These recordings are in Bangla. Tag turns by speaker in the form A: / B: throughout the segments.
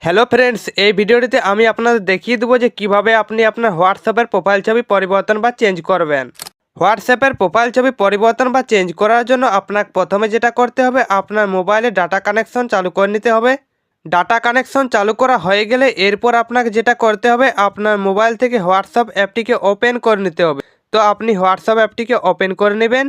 A: হ্যালো ফ্রেন্ডস, এই ভিডিওটিতে আমি আপনাদের দেখিয়ে দেবো যে কিভাবে আপনি আপনার হোয়াটসঅ্যাপের প্রোফাইল ছবি পরিবর্তন বা চেঞ্জ করবেন। হোয়াটসঅ্যাপের প্রোফাইল ছবি পরিবর্তন বা চেঞ্জ করার জন্য আপনাকে প্রথমে যেটা করতে হবে, আপনার মোবাইলে ডাটা কানেকশন চালু করে নিতে হবে। ডাটা কানেকশন চালু করা হয়ে গেলে এরপর আপনাকে যেটা করতে হবে, আপনার মোবাইল থেকে হোয়াটসঅ্যাপ অ্যাপটিকে ওপেন করে নিতে হবে। তো আপনি হোয়াটসঅ্যাপ অ্যাপটিকে ওপেন করে নেবেন।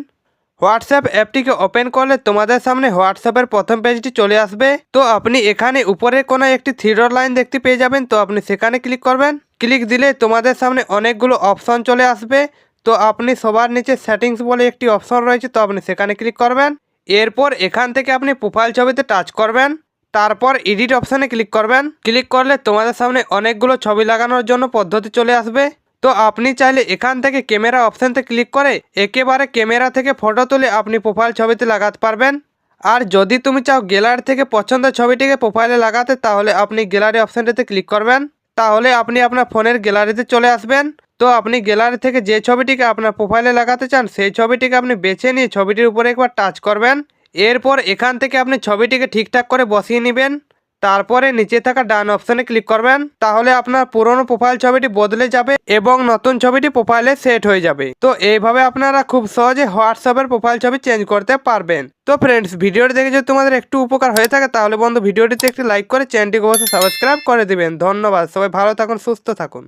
A: হোয়াটসঅ্যাপ অ্যাপটিকে ওপেন করলে তোমাদের সামনে হোয়াটসঅ্যাপের প্রথম পেজটি চলে আসবে। তো আপনি এখানে উপরে কোনো একটি থ্রি ডট লাইন দেখতে পেয়ে যাবেন, তো আপনি সেখানে ক্লিক করবেন। ক্লিক দিলে তোমাদের সামনে অনেকগুলো অপশন চলে আসবে। তো আপনি সবার নিচে সেটিংস বলে একটি অপশন রয়েছে, তো আপনি সেখানে ক্লিক করবেন। এরপর এখান থেকে আপনি প্রোফাইল ছবিতে টাচ করবেন, তারপর এডিট অপশানে ক্লিক করবেন। ক্লিক করলে তোমাদের সামনে অনেকগুলো ছবি লাগানোর জন্য পদ্ধতি চলে আসবে। তো আপনি চাইলে এখান থেকে ক্যামেরা অপশানতে ক্লিক করে একেবারে ক্যামেরা থেকে ফটো তুলে আপনি প্রোফাইল ছবিতে লাগাতে পারবেন। আর যদি তুমি চাও গ্যালারি থেকে পছন্দের ছবিটিকে প্রোফাইলে লাগাতে, তাহলে আপনি গ্যালারি অপশানটিতে ক্লিক করবেন। তাহলে আপনি আপনার ফোনের গ্যালারিতে চলে আসবেন। তো আপনি গ্যালারি থেকে যে ছবিটিকে আপনার প্রোফাইলে লাগাতে চান সেই ছবিটিকে আপনি বেছে নিয়ে ছবিটির উপরে একবার টাচ করবেন। এরপর এখান থেকে আপনি ছবিটিকে ঠিকঠাক করে বসিয়ে নেবেন। তারপরে নিচে থাকা ডান অপশানে ক্লিক করবেন। তাহলে আপনার পুরনো প্রোফাইল ছবিটি বদলে যাবে এবং নতুন ছবিটি প্রোফাইলে সেট হয়ে যাবে। তো এইভাবে আপনারা খুব সহজে হোয়াটসঅ্যাপের প্রোফাইল ছবি চেঞ্জ করতে পারবেন। তো ফ্রেন্ডস, ভিডিওটি দেখে যদি তোমাদের একটু উপকার হয়ে থাকে তাহলে বন্ধু ভিডিওটিতে একটি লাইক করে চ্যানেলটিকে অবশ্যই সাবস্ক্রাইব করে দিবেন। ধন্যবাদ। সবাই ভালো থাকুন, সুস্থ থাকুন।